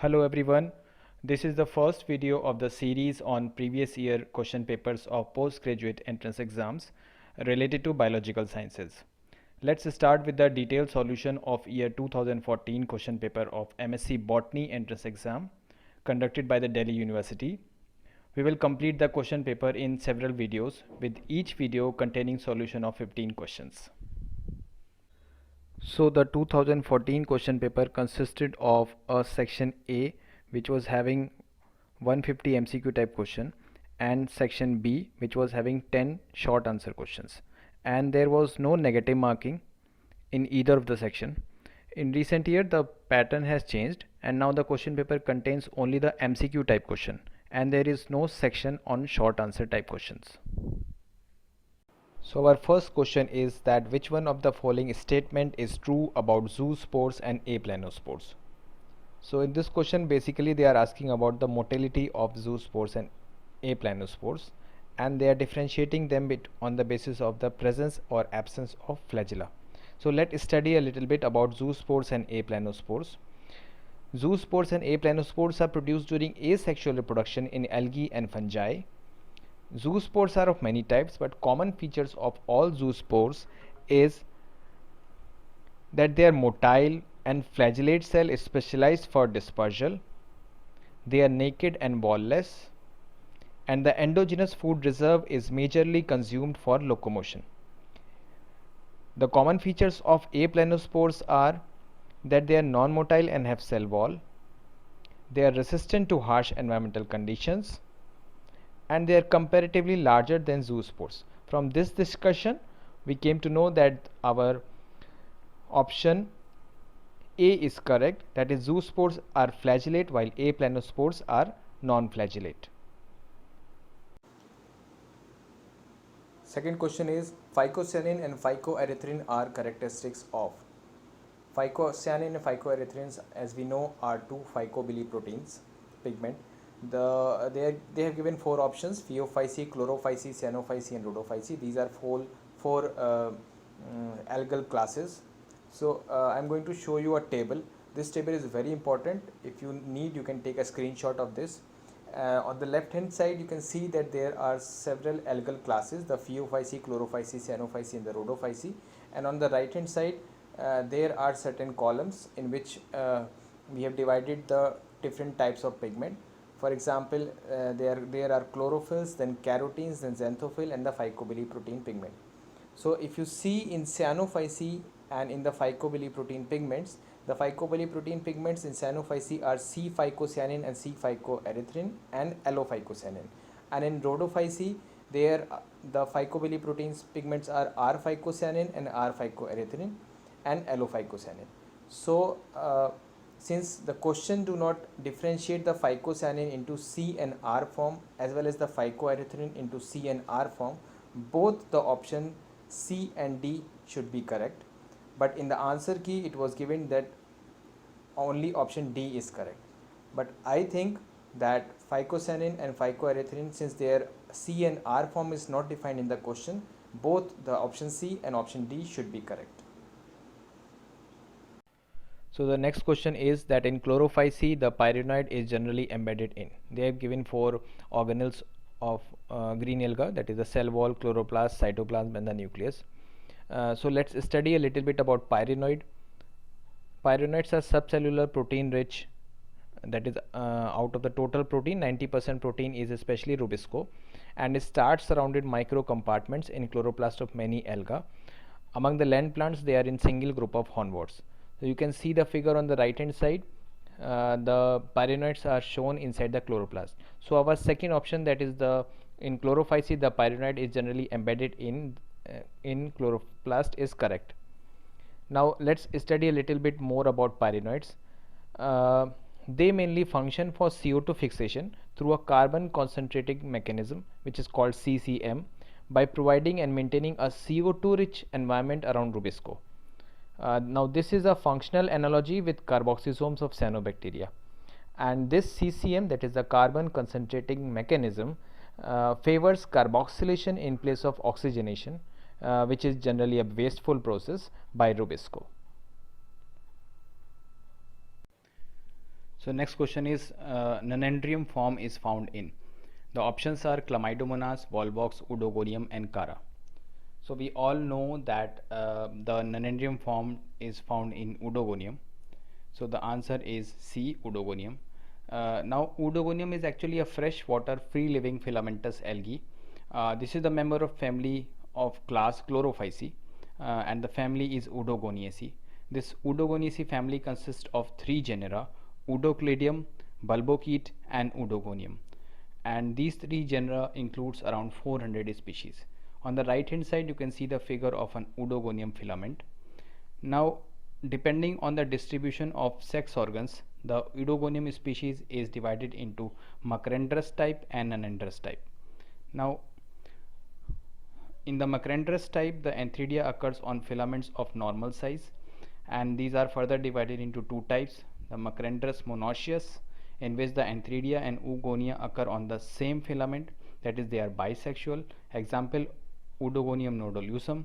Hello everyone, this is the first video of the series on previous year question papers of postgraduate entrance exams related to biological sciences. Let's start with the detailed solution of year 2014 question paper of MSc Botany entrance exam conducted by the Delhi University. We will complete the question paper in several videos with each video containing solution of 15 questions. So the 2014 question paper consisted of a section A which was having 150 MCQ type question and section B which was having 10 short answer questions, and there was no negative marking in either of the section. In recent year the pattern has changed and now the question paper contains only the MCQ type question and there is no section on short answer type questions. So our first question is that which one of the following statement is true about zoospores and aplanospores? So in this question basically they are asking about the motility of zoospores and aplanospores, and they are differentiating them on the basis of the presence or absence of flagella. So let's study a little bit about zoospores and aplanospores. Zoospores and aplanospores are produced during asexual reproduction in algae and fungi. Zoospores are of many types, but common features of all zoospores is that they are motile and flagellate cell is specialized for dispersal. They are naked and wall-less, and the endogenous food reserve is majorly consumed for locomotion. The common features of aplanospores are that they are non-motile and have cell wall. They are resistant to harsh environmental conditions, and they are comparatively larger than zoospores. From this discussion, we came to know that our option A is correct, that is zoospores are flagellate while aplanospores are non-flagellate. Second question is phycocyanin and phycoerythrin are characteristics of. Phycocyanin and phycoerythrins, as we know, are two phycobiliproteins pigment. They have given four options: Phaeophyce, Chlorophyce, Cyanophyce, and Rhodophyce. These are four algal classes. So I'm going to show you a table. This table is very important. If you need, you can take a screenshot of this. On the left hand side you can see that there are several algal classes: the Phaeophyce, Chlorophyce, Cyanophyce, and the Rhodophyce. And on the right hand side there are certain columns in which we have divided the different types of pigment. For example, there are chlorophylls, then carotenes, then xanthophyll, and the phycobiliprotein pigment. So if you see in Cyanophyce and in the phycobiliprotein pigments, the phycobiliprotein pigments in Cyanophyce are C-phycocyanin and C-phycoerythrin and L-phycocyanin. And in Rhodophyce, there the phycobiliprotein pigments are R-phycocyanin and R-phycoerythrin and L-phycocyanin. So since the question do not differentiate the phycocyanin into C and R form as well as the phycoerythrin into C and R form, both the option C and D should be correct. But in the answer key it was given that only option D is correct. But I think that phycocyanin and phycoerythrin, since their C and R form is not defined in the question, both the option C and option D should be correct. So the next question is that in Chlorophyce the pyranid is generally embedded in. They have given four organelles of green alga, that is the cell wall, chloroplast, cytoplasm, and the nucleus. So let's study a little bit about pyranid. Pyranoids are subcellular protein rich, that is out of the total protein 90% protein is especially rubisco, and it starts surrounded micro compartments in chloroplast of many alga. Among the land plants they are in single group of hornworts. So you can see the figure on the right hand side, the pyranoids are shown inside the chloroplast. So our second option, that is the in Chlorophyce the pyranid is generally embedded in chloroplast, is correct. Now let's study a little bit more about pyranoids. They mainly function for CO2 fixation through a carbon concentrating mechanism which is called CCM by providing and maintaining a CO2 rich environment around rubisco. Now this is a functional analogy with carboxysomes of cyanobacteria, and this CCM, that is the carbon concentrating mechanism, favors carboxylation in place of oxygenation, which is generally a wasteful process by rubisco. So next question is Nanandrium form is found in. The options are Chlamydomonas, Volvox, Oudogonium and Cara. So we all know that the Nanandrium form is found in Oudogonium. So the answer is C, Oudogonium. Now Oudogonium is actually a freshwater free living filamentous algae. This is the member of family of class Chlorophyceae, and the family is Oudogoniaceae. This Oudogoniaceae family consists of three genera: Oudocladium, Bulbocete and Oudogonium, and these three genera includes around 400 species. On the right hand side you can see the figure of an Oudogonium filament. Now depending on the distribution of sex organs, the Oudogonium species is divided into Macrandrus type and Nanandrus type. Now in the Macrandrus type, the antheridia occurs on filaments of normal size, and these are further divided into two types: the Macrandrus monoecious, in which the antheridia and oogonia occur on the same filament, that is they are bisexual, example Oudogonium nodolusum;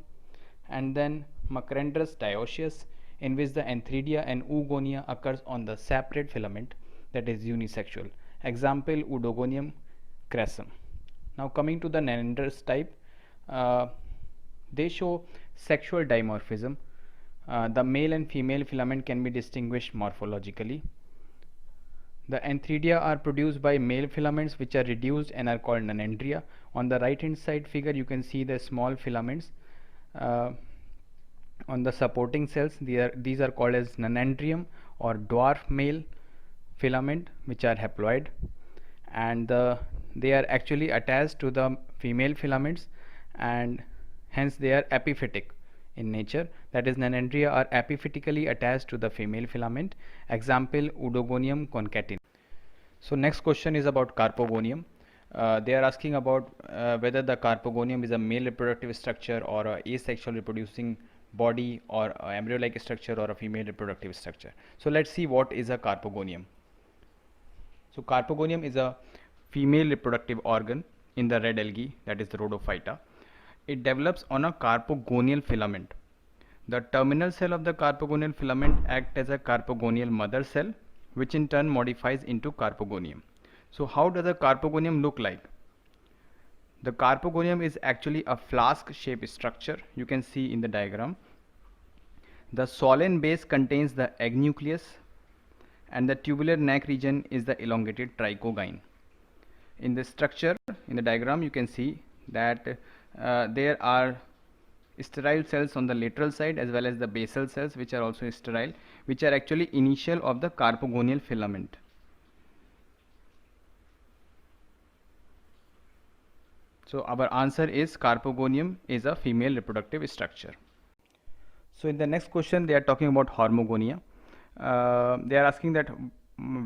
and then Macrandrus dioecious, in which the antheridia and oogonia occurs on the separate filament, that is unisexual, example Oudogonium crassum. Now coming to the Nanandrus type, they show sexual dimorphism. The male and female filament can be distinguished morphologically. The antheridia are produced by male filaments which are reduced and are called nanandria. On the right hand side figure you can see the small filaments on the supporting cells. These are called as nanandrium or dwarf male filament, which are haploid, and they are actually attached to the female filaments, and hence they are epiphytic in nature, that is nanandria are epiphytically attached to the female filament, example Oudogonium concatenum. So next question is about Carpogonium. They are asking about whether the Carpogonium is a male reproductive structure or a asexual reproducing body, or a embryo-like structure, or a female reproductive structure. So let's see what is a Carpogonium. So Carpogonium is a female reproductive organ in the red algae, that is the Rhodophyta. It develops on a carpogonial filament. The terminal cell of the carpogonial filament acts as a carpogonial mother cell, which in turn modifies into Carpogonium. So how does a Carpogonium look like? The Carpogonium is actually a flask shaped structure. You can see in the diagram. The solen base contains the egg nucleus, and the tubular neck region is the elongated tricogyne. In the structure, in the diagram, you can see that there are sterile cells on the lateral side as well as the basal cells, which are also sterile, which are actually initial of the carpogonial filament. So our answer is Carpogonium is a female reproductive structure. So in the next question they are talking about Hormogonia. They are asking that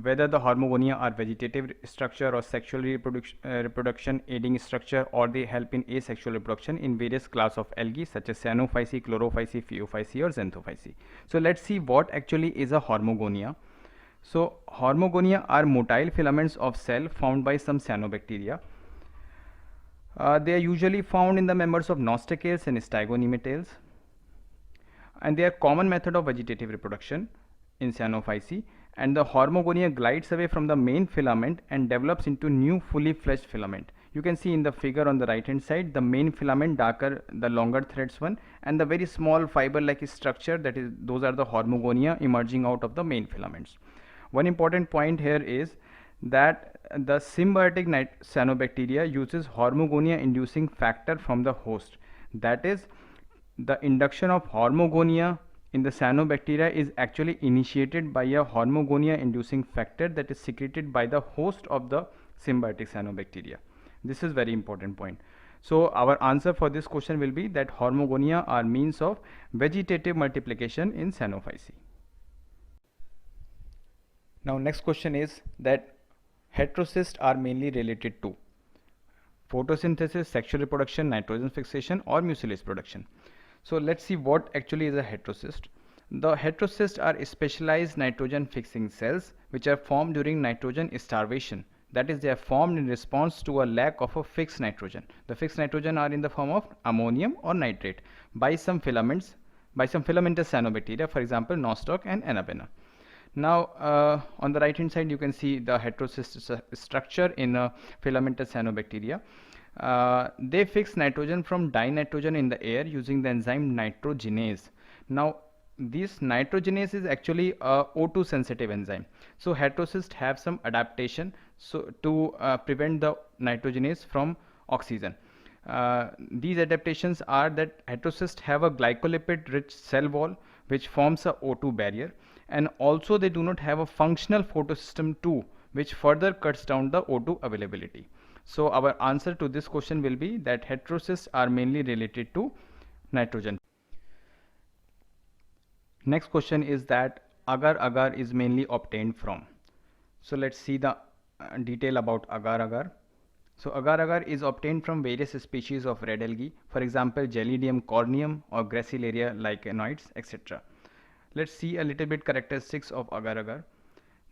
whether the Hormogonia are vegetative structure or sexual reproduction aiding structure, or they help in asexual reproduction in various class of algae such as Cyanophyceae, Chlorophyceae, Phaeophyceae or Xanthophyceae. So let's see what actually is a Hormogonia. So Hormogonia are motile filaments of cell formed by some cyanobacteria. They are usually found in the members of Nostochales and Stygonematales, and they are common method of vegetative reproduction in Cyanophyceae. And the Hormogonia glides away from the main filament and develops into new fully fledged filament. You can see in the figure on the right hand side the main filament darker, the longer threads one, and the very small fiber like structure, that is those are the Hormogonia emerging out of the main filaments. One important point here is that the symbiotic cyanobacteria uses Hormogonia inducing factor from the host. That is, the induction of Hormogonia in the cyanobacteria is actually initiated by a Hormogonia inducing factor that is secreted by the host of the symbiotic cyanobacteria. This is very important point. So our answer for this question will be that Hormogonia are means of vegetative multiplication in Cyanophyceae. Now next question is that heterocysts are mainly related to photosynthesis, sexual reproduction, nitrogen fixation or mucilage production. So let's see what actually is a heterocyst. The heterocysts are specialized nitrogen fixing cells which are formed during nitrogen starvation. That is, they are formed in response to a lack of a fixed nitrogen. The fixed nitrogen are in the form of ammonium or nitrate by some filamentous cyanobacteria, for example Nostoc and Anabaena. Now on the right hand side you can see the heterocyst structure in filamentous cyanobacteria. They fix nitrogen from dinitrogen in the air using the enzyme nitrogenase. Now this nitrogenase is actually a O2 sensitive enzyme. So heterocysts have some adaptation so to prevent the nitrogenase from oxygen. These adaptations are that heterocysts have a glycolipid rich cell wall which forms a O2 barrier, and also they do not have a functional photosystem 2 which further cuts down the O2 availability. So our answer to this question will be that heterocysts are mainly related to nitrogen. Next question is that agar-agar is mainly obtained from. So let's see the detail about agar-agar. So agar-agar is obtained from various species of red algae, for example Gelidium corneum or Gracilaria lichenoides, etc. Let's see a little bit characteristics of agar-agar.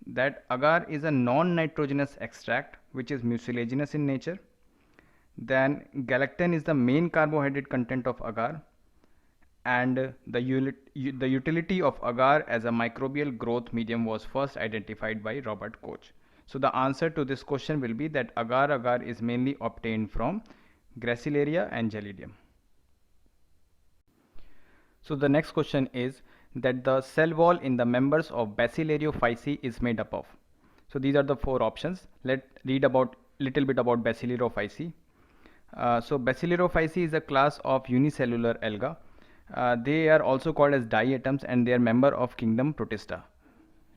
That agar is a non-nitrogenous extract which is mucilaginous in nature. Then galactane is the main carbohydrate content of agar, and the utility of agar as a microbial growth medium was first identified by Robert Koch. So the answer to this question will be that agar-agar is mainly obtained from Gracilaria and Gelidium. So the next question is that the cell wall in the members of Basilarophyceae is made up of. So these are the four options. Let's read about little bit about Basilarophyceae. So Basilarophyceae is a class of unicellular alga. They are also called as diatoms and they are member of kingdom Protista.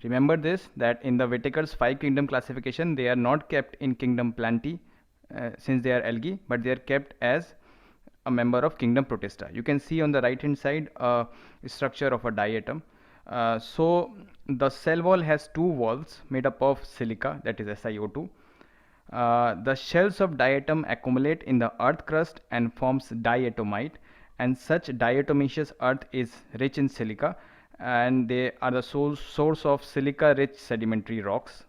Remember this, that in the Whitaker's 5 kingdom classification they are not kept in kingdom Plantae since they are algae, but they are kept as a member of kingdom Protista. You can see on the right hand side a structure of a diatom. So the cell wall has two walls made up of silica, that is SiO2. The shells of diatom accumulate in the earth crust and forms diatomite, and such diatomaceous earth is rich in silica, and they are the source of silica rich sedimentary rocks.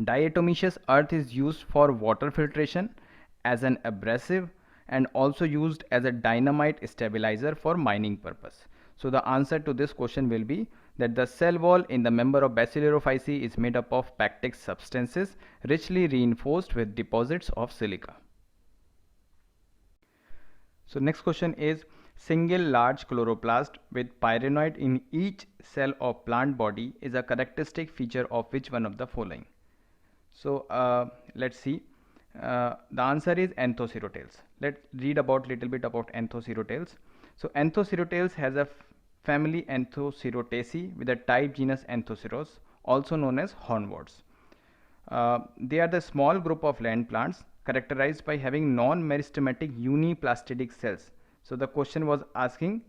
Diatomaceous earth is used for water filtration, as an abrasive, and also used as a dynamite stabilizer for mining purpose. So the answer to this question will be that the cell wall in the member of Basilarophyceae is made up of pactic substances richly reinforced with deposits of silica. So next question is, single large chloroplast with pyrenoid in each cell of plant body is a characteristic feature of which one of the following? So let's see. The answer is Anthocerotales. Let's read about little bit about Anthocerotales. So Anthocerotales has a family Anthocerotaceae with a type genus Anthoceros, also known as hornworts. They are the small group of land plants characterized by having non-meristematic uniplastidic cells. So the question was asking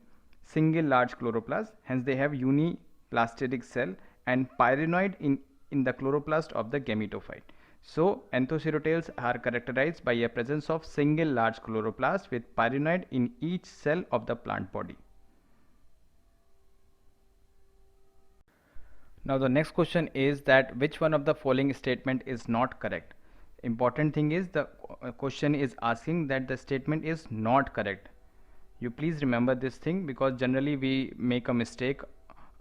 single large chloroplast, hence they have uniplastidic cell and pyrenoid in the chloroplast of the gametophyte. So Anthocerotales are characterized by a presence of single large chloroplast with pyrenoid in each cell of the plant body. Now the next question is that which one of the following statement is not correct? Important thing is the question is asking that the statement is not correct. You please remember this thing, because generally we make a mistake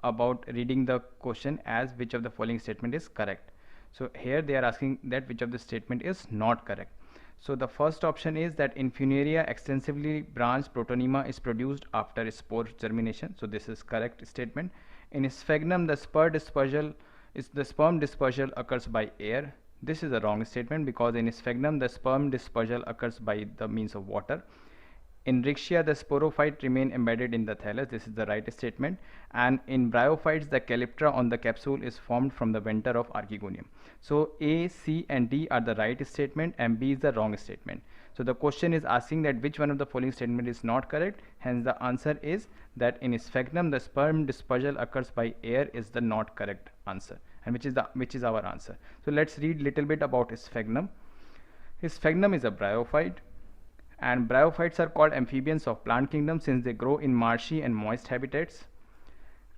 about reading the question as which of the following statement is correct. So here they are asking that which of the statement is not correct. So the first option is that in Funaria extensively branched protonema is produced after spore germination. So this is correct statement. In Sphagnum the sperm dispersal occurs by air. This is a wrong statement, because in Sphagnum the sperm dispersal occurs by the means of water. In Rixia, the sporophyte remain embedded in the thallus. This is the right statement. And in bryophytes, the calyptra on the capsule is formed from the venter of Archegonium. So A, C and D are the right statement and B is the wrong statement. So the question is asking that which one of the following statement is not correct. Hence the answer is that in Sphagnum the sperm dispersal occurs by air is the not correct answer, and which is our answer. So let's read little bit about Sphagnum. Sphagnum is a bryophyte, and bryophytes are called amphibians of plant kingdom since they grow in marshy and moist habitats.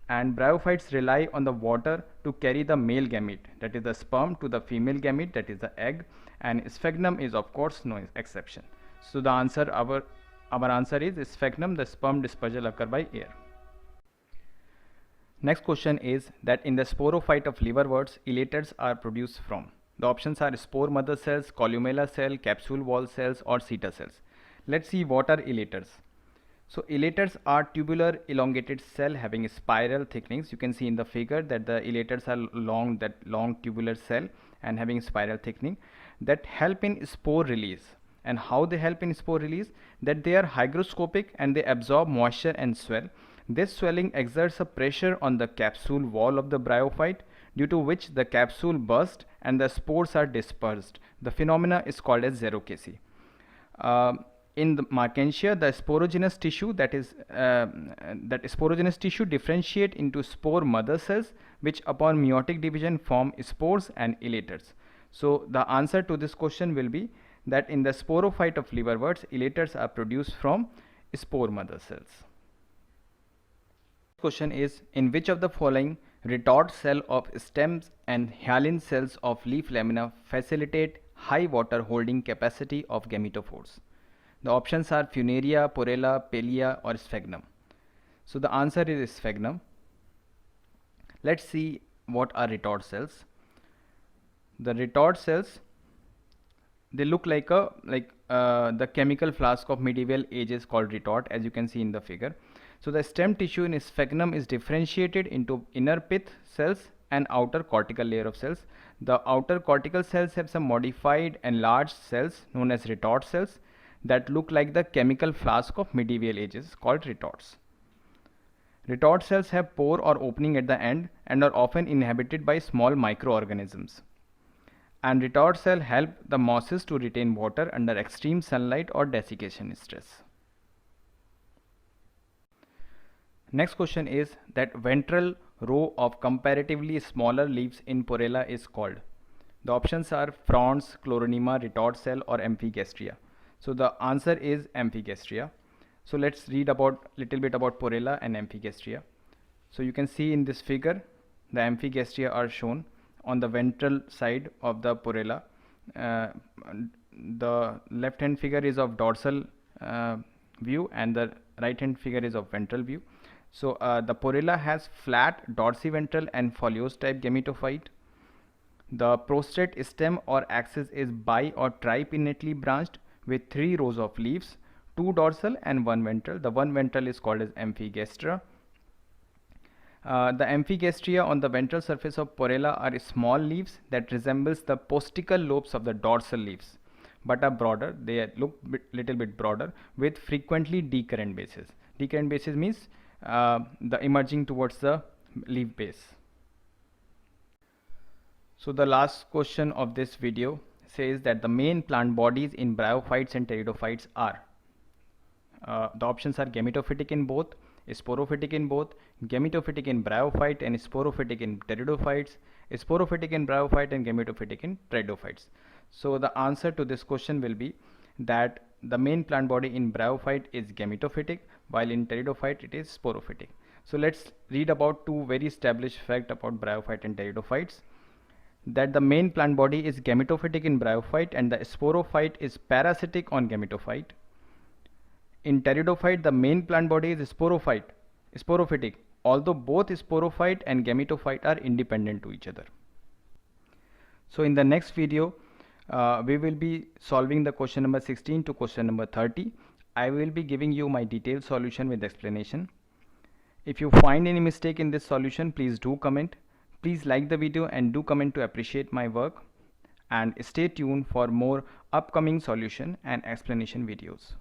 And bryophytes rely on the water to carry the male gamete, that is the sperm, to the female gamete, that is the egg, and Sphagnum is of course no exception. So the answer, our answer is Sphagnum, the sperm dispersal occur by air. Next question is that in the sporophyte of liverworts, elaters are produced from. The options are spore mother cells, columella cell, capsule wall cells, or seta cells. Let's see what are elaters. So elaters are tubular elongated cell having spiral thickenings. You can see in the figure that the elaters are long tubular cell and having spiral thickening that help in spore release. And how they help in spore release? That they are hygroscopic and they absorb moisture and swell. This swelling exerts a pressure on the capsule wall of the bryophyte, due to which the capsule bursts and the spores are dispersed. The phenomena is called as xerocracy. In the Markensia, the sporogenous tissue differentiate into spore mother cells, which upon meiotic division form spores and elaters. So the answer to this question will be that in the sporophyte of liverworts, elaters are produced from spore mother cells. Question is, in which of the following retort cell of stems and hyaline cells of leaf lamina facilitate high water holding capacity of gametophores? The options are Funaria, Porella, Pellia, or Sphagnum. So the answer is Sphagnum. Let's see what are retort cells. The retort cells, they look like the chemical flask of medieval ages called retort, as you can see in the figure. So the stem tissue in sphagnum is differentiated into inner pith cells and outer cortical layer of cells. The outer cortical cells have some modified enlarged cells known as retort cells that look like the chemical flask of medieval ages called retorts. Retort cells have pore or opening at the end and are often inhabited by small microorganisms. And retort cell help the mosses to retain water under extreme sunlight or desiccation stress. Next question is that ventral row of comparatively smaller leaves in Porella is called. The options are Fronds, Chloronema, retort cell, or Amphigastria. So the answer is Amphigastria. So let's read about little bit about Porella and Amphigastria. So you can see in this figure the Amphigastria are shown on the ventral side of the Porella. The left hand figure is of dorsal view and the right hand figure is of ventral view. So the Porella has flat dorsiventral and foliose type gametophyte. The prostrate stem or axis is bi or tripinnately branched with 3 rows of leaves, 2 dorsal and 1 ventral. The 1 ventral is called as Amphigastra. The Amphigastria on the ventral surface of Porella are small leaves that resembles the postical lobes of the dorsal leaves, but are broader. They look little bit broader with frequently decurrent bases. Decurrent bases means the emerging towards the leaf base. So the last question of this video says that the main plant bodies in bryophytes and pteridophytes are. The options are gametophytic in both, sporophytic in both, gametophytic in bryophyte and sporophytic in pteridophytes, sporophytic in bryophyte and gametophytic in pteridophytes. So the answer to this question will be that the main plant body in bryophyte is gametophytic, while in pteridophyte it is sporophytic. So let's read about 2 very established facts about bryophyte and pteridophytes. That the main plant body is gametophytic in bryophyte and the sporophyte is parasitic on gametophyte. In pteridophyte, the main plant body is sporophytic, although both sporophyte and gametophyte are independent to each other. So in the next video, we will be solving the question number 16 to question number 30. I will be giving you my detailed solution with explanation. If you find any mistake in this solution, please do comment. Please like the video and do comment to appreciate my work, and stay tuned for more upcoming solution and explanation videos.